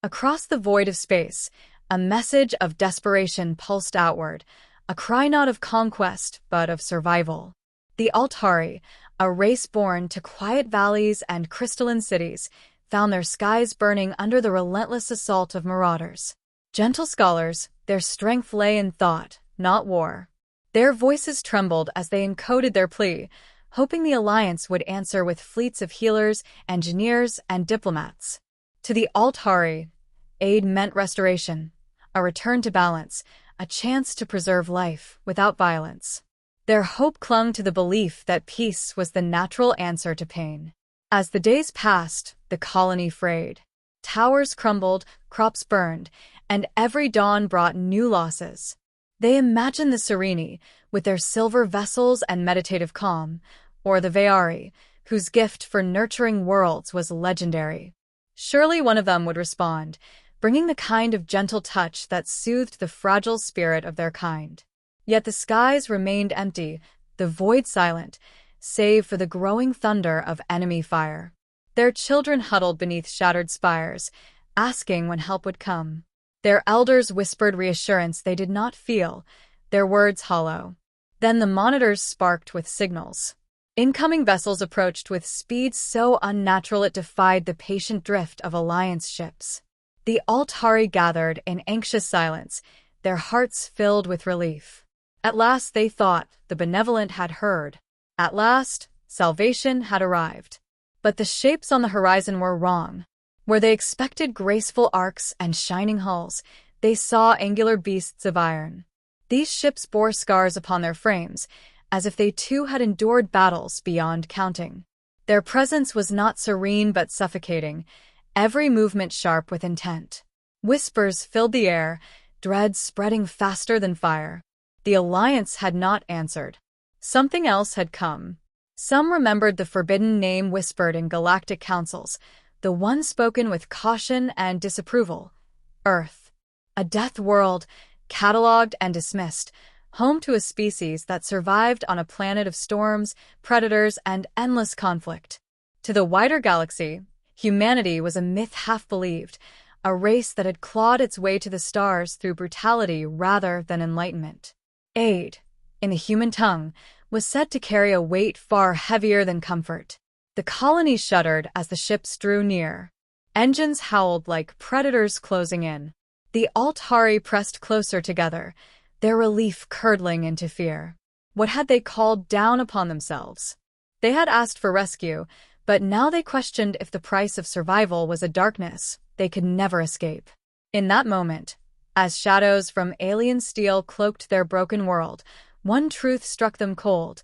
Across the void of space, a message of desperation pulsed outward, a cry not of conquest, but of survival. The Altari, a race born to quiet valleys and crystalline cities, found their skies burning under the relentless assault of marauders. Gentle scholars, their strength lay in thought, not war. Their voices trembled as they encoded their plea, hoping the Alliance would answer with fleets of healers, engineers, and diplomats. To the Altari, aid meant restoration, a return to balance, a chance to preserve life without violence. Their hope clung to the belief that peace was the natural answer to pain. As the days passed, the colony frayed. Towers crumbled, crops burned, and every dawn brought new losses. They imagined the Sereni, with their silver vessels and meditative calm, or the Veari, whose gift for nurturing worlds was legendary. Surely one of them would respond, bringing the kind of gentle touch that soothed the fragile spirit of their kind. Yet the skies remained empty, the void silent, save for the growing thunder of enemy fire. Their children huddled beneath shattered spires, asking when help would come. Their elders whispered reassurance they did not feel, their words hollow. Then the monitors sparked with signals. Incoming vessels approached with speed so unnatural it defied the patient drift of Alliance ships. The Altari gathered in anxious silence, their hearts filled with relief. At last, they thought, the benevolent had heard. At last, salvation had arrived. But the shapes on the horizon were wrong. Where they expected graceful arcs and shining hulls, they saw angular beasts of iron. These ships bore scars upon their frames, as if they too had endured battles beyond counting. Their presence was not serene but suffocating, every movement sharp with intent. Whispers filled the air, dread spreading faster than fire. The Alliance had not answered. Something else had come. Some remembered the forbidden name whispered in galactic councils, the one spoken with caution and disapproval. Earth. A death world, catalogued and dismissed, home to a species that survived on a planet of storms, predators, and endless conflict. To the wider galaxy, humanity was a myth half-believed, a race that had clawed its way to the stars through brutality rather than enlightenment. Aid, in the human tongue, was said to carry a weight far heavier than comfort. The colony shuddered as the ships drew near. Engines howled like predators closing in. The Altari pressed closer together, their relief curdling into fear. What had they called down upon themselves? They had asked for rescue, but now they questioned if the price of survival was a darkness they could never escape. In that moment, as shadows from alien steel cloaked their broken world, one truth struck them cold.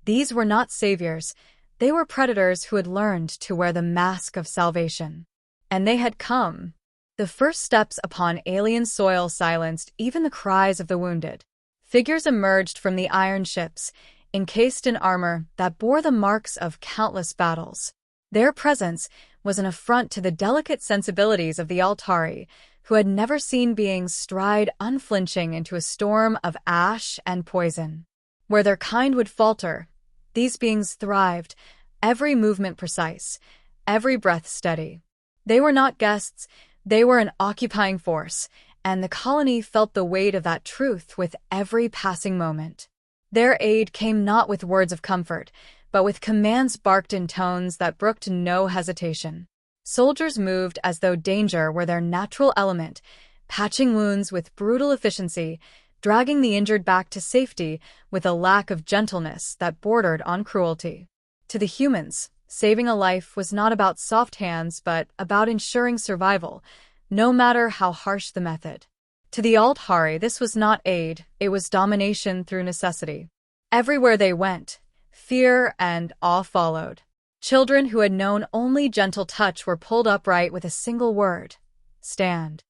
These were not saviors. They were predators who had learned to wear the mask of salvation. And they had come. The first steps upon alien soil silenced even the cries of the wounded. Figures emerged from the iron ships, encased in armor that bore the marks of countless battles. Their presence was an affront to the delicate sensibilities of the Altari, who had never seen beings stride unflinching into a storm of ash and poison. Where their kind would falter, these beings thrived, every movement precise, every breath steady. They were not guests, they were an occupying force, and the colony felt the weight of that truth with every passing moment. Their aid came not with words of comfort, but with commands barked in tones that brooked no hesitation. Soldiers moved as though danger were their natural element, patching wounds with brutal efficiency, dragging the injured back to safety with a lack of gentleness that bordered on cruelty. To the humans, saving a life was not about soft hands but about ensuring survival, no matter how harsh the method. To the Altari, this was not aid, it was domination through necessity. Everywhere they went, fear and awe followed. Children who had known only gentle touch were pulled upright with a single word: stand.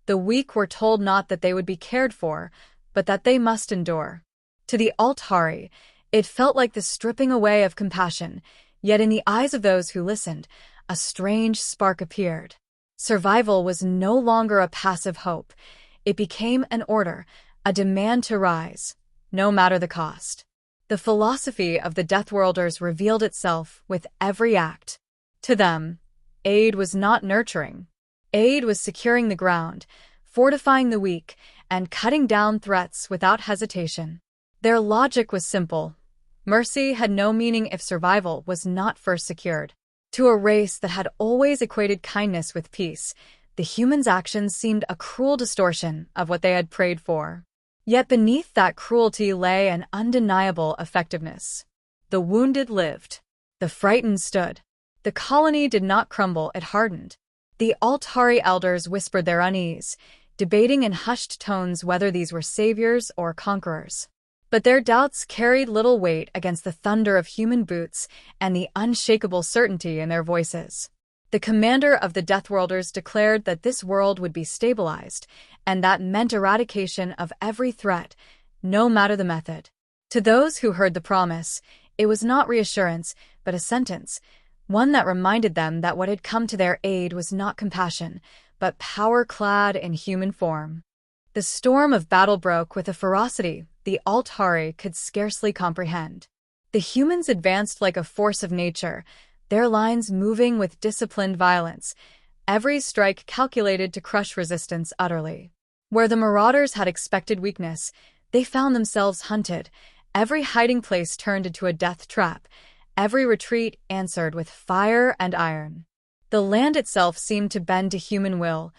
The weak were told not that they would be cared for, but that they must endure. To the Altari, it felt like the stripping away of compassion, yet in the eyes of those who listened, a strange spark appeared. Survival was no longer a passive hope. It became an order, a demand to rise, no matter the cost. The philosophy of the Deathworlders revealed itself with every act. To them, aid was not nurturing. Aid was securing the ground, fortifying the weak, and cutting down threats without hesitation. Their logic was simple. Mercy had no meaning if survival was not first secured. To a race that had always equated kindness with peace, the humans' actions seemed a cruel distortion of what they had prayed for. Yet beneath that cruelty lay an undeniable effectiveness. The wounded lived. The frightened stood. The colony did not crumble, it hardened. The Altari elders whispered their unease, debating in hushed tones whether these were saviors or conquerors. But their doubts carried little weight against the thunder of human boots and the unshakable certainty in their voices. The commander of the Deathworlders declared that this world would be stabilized, and that meant eradication of every threat, no matter the method. To those who heard the promise, it was not reassurance, but a sentence, one that reminded them that what had come to their aid was not compassion, but power clad in human form. The storm of battle broke with a ferocity the Altari could scarcely comprehend. The humans advanced like a force of nature, their lines moving with disciplined violence, every strike calculated to crush resistance utterly. Where the marauders had expected weakness, they found themselves hunted, every hiding place turned into a death trap, every retreat answered with fire and iron. The land itself seemed to bend to human will,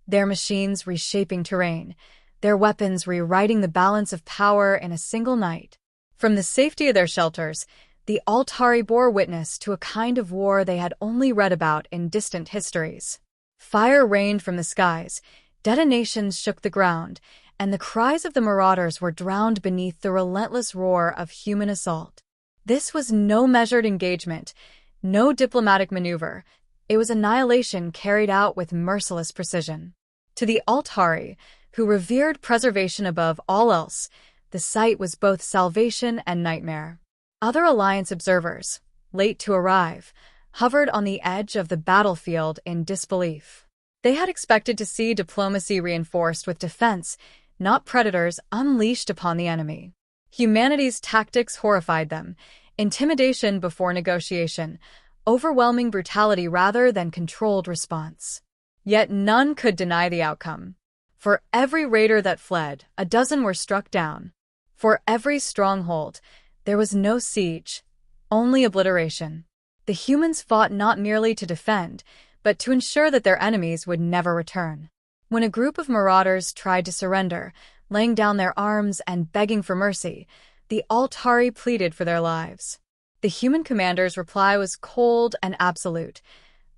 their machines reshaping terrain, their weapons rewriting the balance of power in a single night. From the safety of their shelters, the Altari bore witness to a kind of war they had only read about in distant histories. Fire rained from the skies, detonations shook the ground, and the cries of the marauders were drowned beneath the relentless roar of human assault. This was no measured engagement, no diplomatic maneuver. It was annihilation carried out with merciless precision. To the Altari, who revered preservation above all else, the sight was both salvation and nightmare. Other Alliance observers, late to arrive, hovered on the edge of the battlefield in disbelief. They had expected to see diplomacy reinforced with defense, not predators unleashed upon the enemy. Humanity's tactics horrified them, intimidation before negotiation, overwhelming brutality rather than controlled response. Yet none could deny the outcome. For every raider that fled, a dozen were struck down. For every stronghold, there was no siege, only obliteration. The humans fought not merely to defend, but to ensure that their enemies would never return. When a group of marauders tried to surrender, laying down their arms and begging for mercy, the Altari pleaded for their lives. The human commander's reply was cold and absolute.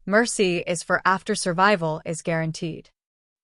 Mercy is for after survival is guaranteed.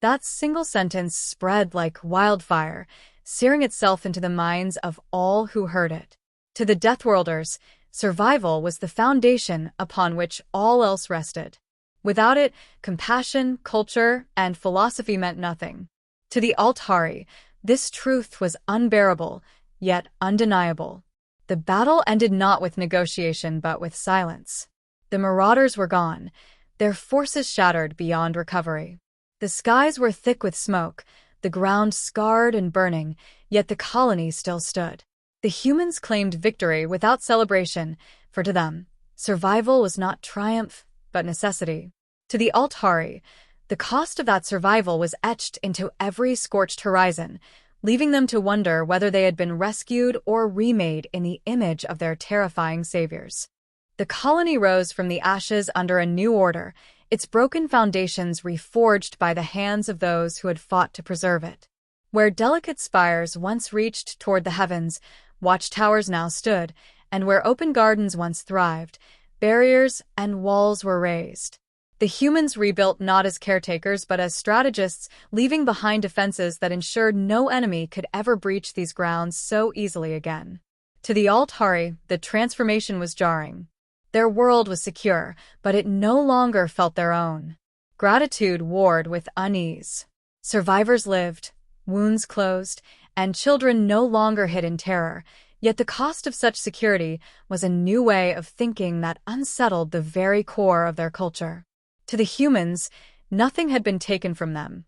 That single sentence spread like wildfire, searing itself into the minds of all who heard it. To the Deathworlders, survival was the foundation upon which all else rested. Without it, compassion, culture, and philosophy meant nothing. To the Altari, this truth was unbearable, yet undeniable. The battle ended not with negotiation but with silence. The marauders were gone, their forces shattered beyond recovery. The skies were thick with smoke, the ground scarred and burning, yet the colony still stood. The humans claimed victory without celebration, for to them, survival was not triumph, but necessity. To the Altari, the cost of that survival was etched into every scorched horizon, leaving them to wonder whether they had been rescued or remade in the image of their terrifying saviors. The colony rose from the ashes under a new order, its broken foundations reforged by the hands of those who had fought to preserve it. Where delicate spires once reached toward the heavens, watchtowers now stood, and where open gardens once thrived, barriers and walls were raised. The humans rebuilt not as caretakers but as strategists, leaving behind defenses that ensured no enemy could ever breach these grounds so easily again. To the Altari, the transformation was jarring. Their world was secure, but it no longer felt their own. Gratitude warred with unease. Survivors lived, wounds closed, and children no longer hid in terror, yet the cost of such security was a new way of thinking that unsettled the very core of their culture. To the humans, nothing had been taken from them.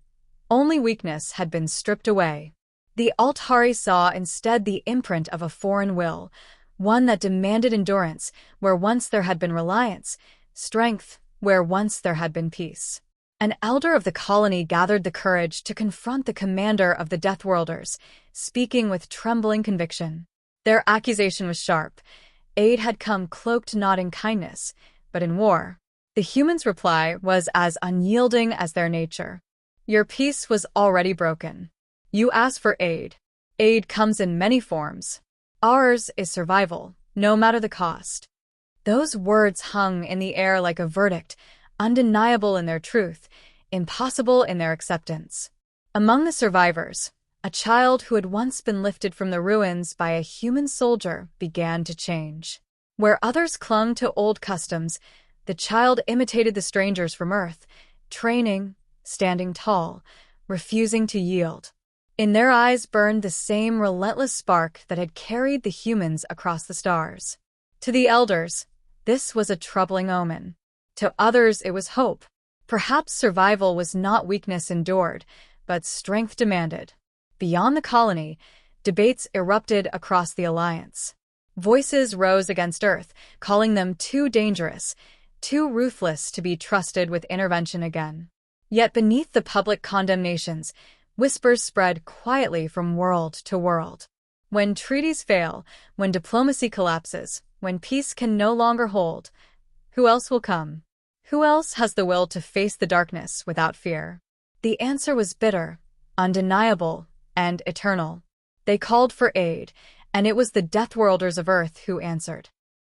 Only weakness had been stripped away. The Altari saw instead the imprint of a foreign will, one that demanded endurance where once there had been reliance, strength where once there had been peace. An elder of the colony gathered the courage to confront the commander of the Deathworlders, speaking with trembling conviction. Their accusation was sharp. Aid had come cloaked not in kindness, but in war. The humans' reply was as unyielding as their nature. Your peace was already broken. You asked for aid. Aid comes in many forms. Ours is survival, no matter the cost. Those words hung in the air like a verdict, undeniable in their truth, impossible in their acceptance. Among the survivors, a child who had once been lifted from the ruins by a human soldier began to change. Where others clung to old customs, the child imitated the strangers from Earth, training, standing tall, refusing to yield. In their eyes burned the same relentless spark that had carried the humans across the stars. To the elders, this was a troubling omen. To others, it was hope. Perhaps survival was not weakness endured, but strength demanded. Beyond the colony, debates erupted across the Alliance. Voices rose against Earth, calling them too dangerous, too ruthless to be trusted with intervention again. Yet beneath the public condemnations, whispers spread quietly from world to world. When treaties fail, when diplomacy collapses, when peace can no longer hold, who else will come? Who else has the will to face the darkness without fear? The answer was bitter, undeniable, and eternal. They called for aid, and it was the Deathworlders of Earth who answered.